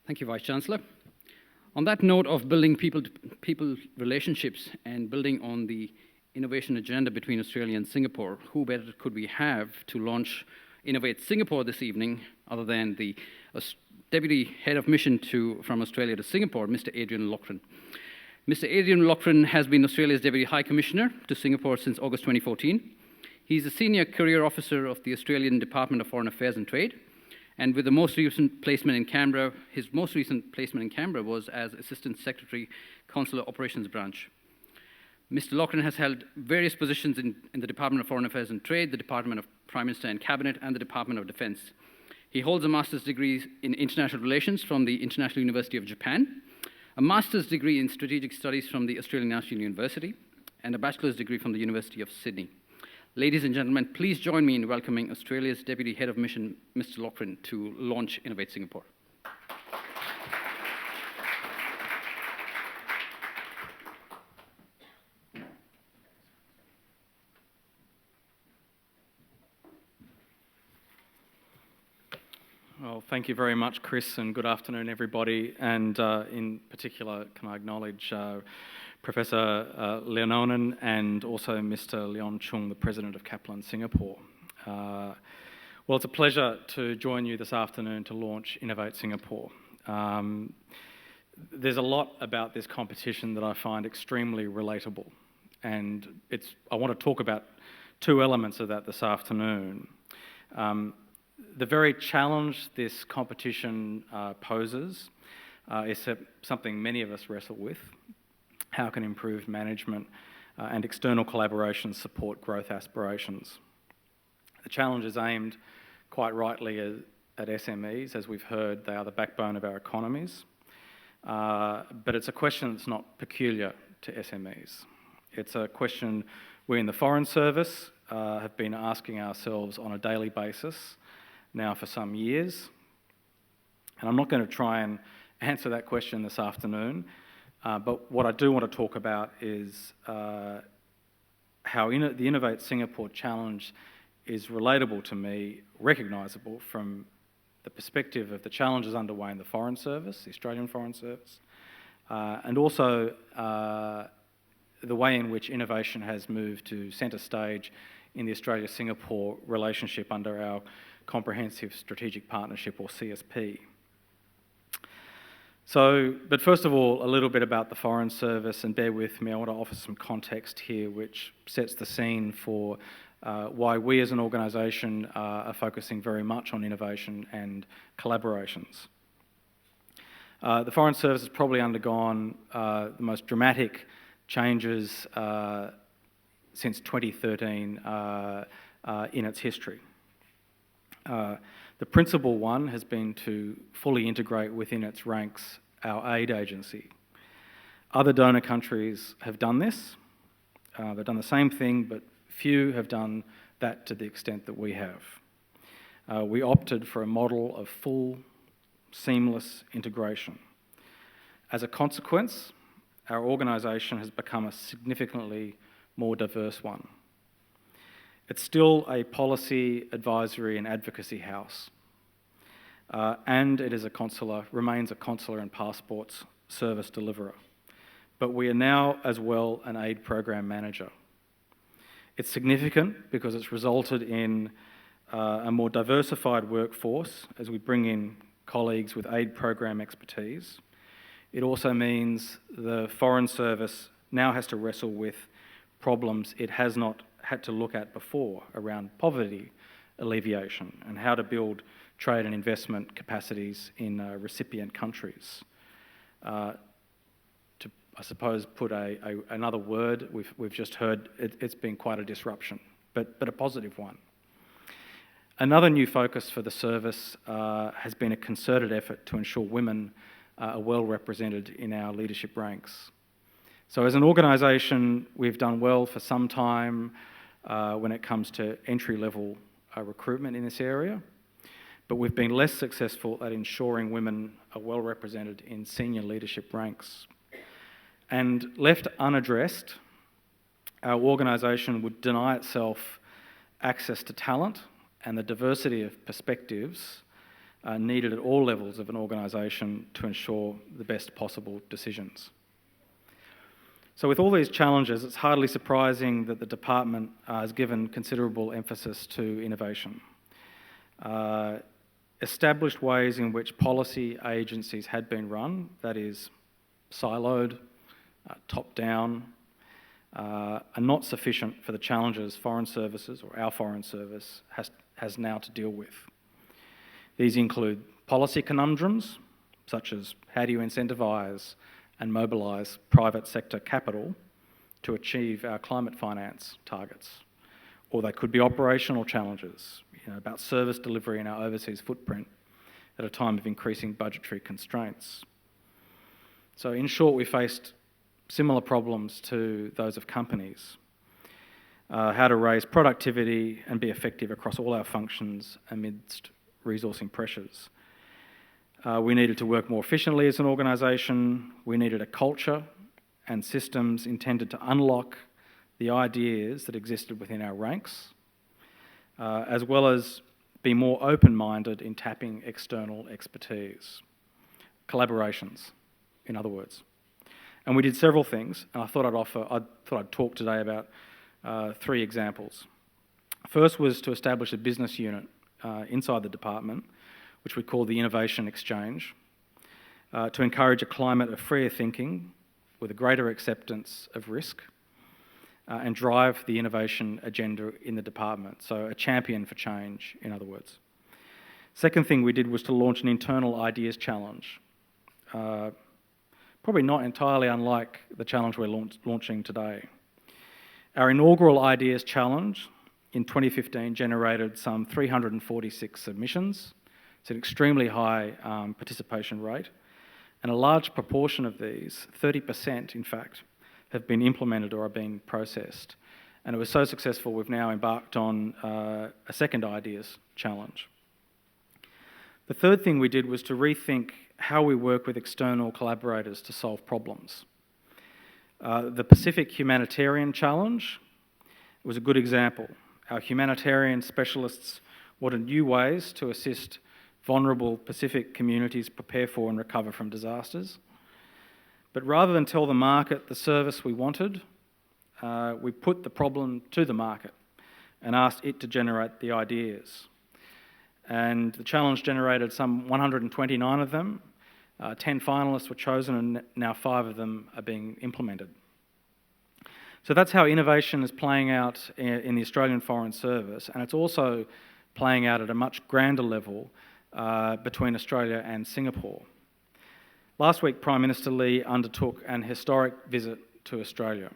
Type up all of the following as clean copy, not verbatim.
Thank you, Vice-Chancellor. On that note of building people-to-people relationships and building on the innovation agenda between Australia and Singapore, who better could we have to launch Innovate Singapore this evening other than the Deputy Head of Mission from Australia to Singapore, Mr. Adrian Lochrin. Mr. Adrian Lochrin has been Australia's Deputy High Commissioner to Singapore since August 2014. He's a Senior Career Officer of the Australian Department of Foreign Affairs and Trade, and with the most recent placement in Canberra, his most recent placement in Canberra was as Assistant Secretary, Consular Operations Branch. Mr. Lochrin has held various positions in the Department of Foreign Affairs and Trade, the Department of Prime Minister and Cabinet, and the Department of Defence. He holds a master's degree in International Relations from the International University of Japan, a master's degree in Strategic Studies from the Australian National University, and a bachelor's degree from the University of Sydney. Ladies and gentlemen, please join me in welcoming Australia's Deputy Head of Mission, Mr. Lochrin, to launch Innovate Singapore. Well, thank you very much, Chris, and good afternoon, everybody. And in particular, can I acknowledge Professor Leononen and also Mr. Leon Chung, the President of Kaplan Singapore. Well, it's a pleasure to join you this afternoon to launch Innovate Singapore. There's a lot about this competition that I find extremely relatable, and I want to talk about two elements of that this afternoon. The very challenge this competition poses is something many of us wrestle with. How can improved management and external collaboration support growth aspirations? The challenge is aimed quite rightly at SMEs. As we've heard, they are the backbone of our economies. But it's a question that's not peculiar to SMEs. It's a question we in the Foreign Service have been asking ourselves on a daily basis now for some years. And I'm not going to try and answer that question this afternoon, but what I do want to talk about is how the Innovate Singapore challenge is relatable to me, recognisable from the perspective of the challenges underway in the Foreign Service, the Australian Foreign Service, and also the way in which innovation has moved to centre stage in the Australia-Singapore relationship under our Comprehensive Strategic Partnership, or CSP. But first of all, a little bit about the Foreign Service, and bear with me, I want to offer some context here which sets the scene for why we as an organisation are focusing very much on innovation and collaborations. The Foreign Service has probably undergone the most dramatic changes since 2013 in its history. The principal one has been to fully integrate within its ranks our aid agency. Other donor countries have done this. They've done the same thing, but few have done that to the extent that we have. We opted for a model of full, seamless integration. As a consequence, our organisation has become a significantly more diverse one. It's still a policy, advisory and advocacy house, and it is remains a consular and passports service deliverer. But we are now as well an aid program manager. It's significant because it's resulted in a more diversified workforce as we bring in colleagues with aid program expertise. It also means the Foreign Service now has to wrestle with problems it has not had to look at before around poverty alleviation and how to build trade and investment capacities in recipient countries. To, I suppose, put another word, we've just heard it's been quite a disruption, but a positive one. Another new focus for the service has been a concerted effort to ensure women are well represented in our leadership ranks. So as an organisation, we've done well for some time when it comes to entry-level recruitment in this area, but we've been less successful at ensuring women are well represented in senior leadership ranks. And left unaddressed, our organisation would deny itself access to talent and the diversity of perspectives needed at all levels of an organisation to ensure the best possible decisions. So with all these challenges, it's hardly surprising that the department has given considerable emphasis to innovation. Established ways in which policy agencies had been run, that is, siloed, top-down, are not sufficient for the challenges foreign services, or our foreign service, has now to deal with. These include policy conundrums, such as how do you incentivise and mobilise private sector capital to achieve our climate finance targets. Or they could be operational challenges, about service delivery in our overseas footprint at a time of increasing budgetary constraints. So in short, we faced similar problems to those of companies. How to raise productivity and be effective across all our functions amidst resourcing pressures. We needed to work more efficiently as an organisation. We needed a culture and systems intended to unlock the ideas that existed within our ranks, as well as be more open-minded in tapping external expertise. Collaborations, in other words. And we did several things, and I thought I'd talk today about 3 examples. First was to establish a business unit inside the department, which we call the Innovation Exchange, to encourage a climate of freer thinking with a greater acceptance of risk and drive the innovation agenda in the department. So a champion for change, in other words. Second thing we did was to launch an internal ideas challenge. Probably not entirely unlike the challenge we're launching today. Our inaugural ideas challenge in 2015 generated some 346 submissions. It's an extremely high participation rate, and a large proportion of these, 30% in fact, have been implemented or are being processed. And it was so successful we've now embarked on a second ideas challenge. The third thing we did was to rethink how we work with external collaborators to solve problems. The Pacific Humanitarian Challenge was a good example. Our humanitarian specialists wanted new ways to assist vulnerable Pacific communities prepare for and recover from disasters. But rather than tell the market the service we wanted, we put the problem to the market and asked it to generate the ideas. And the challenge generated some 129 of them. 10 finalists were chosen, and now 5 of them are being implemented. So that's how innovation is playing out in the Australian Foreign Service, and it's also playing out at a much grander level between Australia and Singapore. Last week, Prime Minister Lee undertook an historic visit to Australia.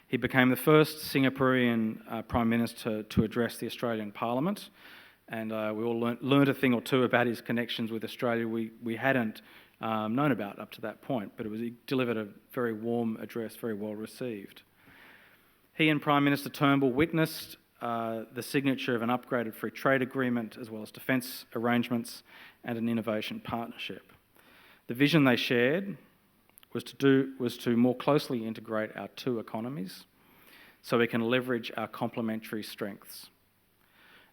He became the first Singaporean Prime Minister to address the Australian Parliament, and we all learned a thing or two about his connections with Australia we hadn't known about up to that point, but he delivered a very warm address, very well received. He and Prime Minister Turnbull witnessed the signature of an upgraded free trade agreement, as well as defence arrangements and an innovation partnership. The vision they shared was to more closely integrate our 2 economies so we can leverage our complementary strengths.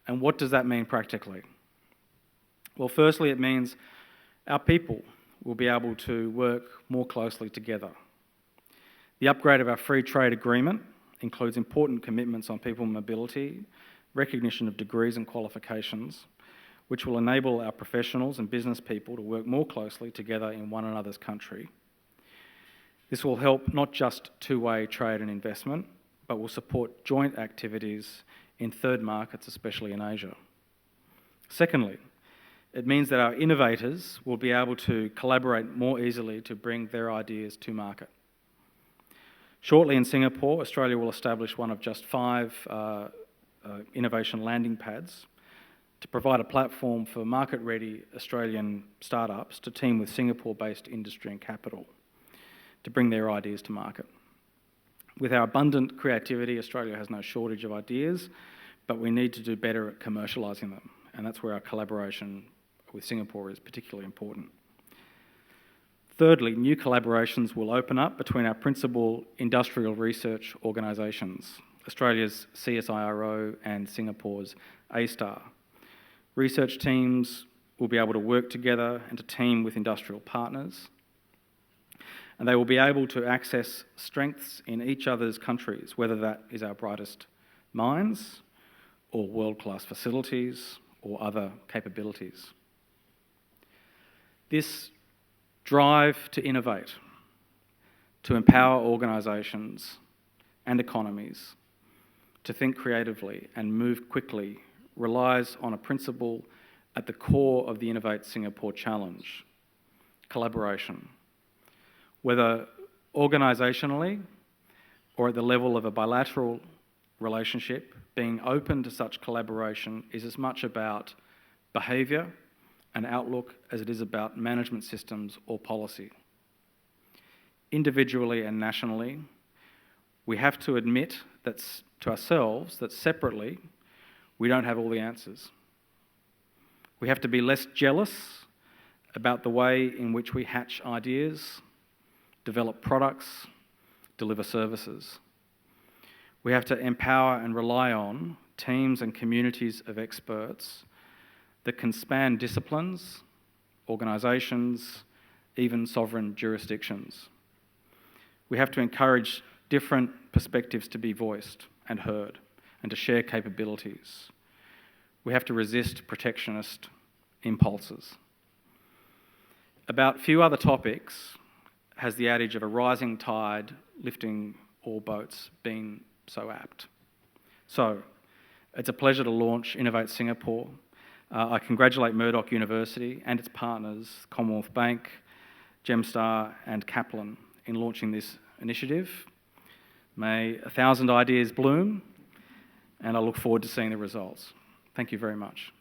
And what does that mean practically? Well, firstly, it means our people will be able to work more closely together. The upgrade of our free trade agreement includes important commitments on people mobility, recognition of degrees and qualifications, which will enable our professionals and business people to work more closely together in one another's country. This will help not just two-way trade and investment, but will support joint activities in third markets, especially in Asia. Secondly, it means that our innovators will be able to collaborate more easily to bring their ideas to market. Shortly in Singapore, Australia will establish one of just 5 innovation landing pads to provide a platform for market-ready Australian startups to team with Singapore-based industry and capital to bring their ideas to market. With our abundant creativity, Australia has no shortage of ideas, but we need to do better at commercialising them, and that's where our collaboration with Singapore is particularly important. Thirdly, new collaborations will open up between our principal industrial research organisations, Australia's CSIRO and Singapore's A-STAR. Research teams will be able to work together and to team with industrial partners, and they will be able to access strengths in each other's countries, whether that is our brightest minds or world-class facilities or other capabilities. This drive to innovate, to empower organisations and economies to think creatively and move quickly relies on a principle at the core of the Innovate Singapore challenge: collaboration. Whether organisationally or at the level of a bilateral relationship, being open to such collaboration is as much about behaviour and outlook as it is about management systems or policy. Individually and nationally, we have to admit that to ourselves that separately we don't have all the answers. We have to be less jealous about the way in which we hatch ideas, develop products, deliver services. We have to empower and rely on teams and communities of experts that can span disciplines, organisations, even sovereign jurisdictions. We have to encourage different perspectives to be voiced and heard and to share capabilities. We have to resist protectionist impulses. About few other topics has the adage of a rising tide lifting all boats been so apt. So, it's a pleasure to launch Innovate Singapore. I congratulate Murdoch University and its partners, Commonwealth Bank, Gemstar and Kaplan, in launching this initiative. May 1,000 ideas bloom, and I look forward to seeing the results. Thank you very much.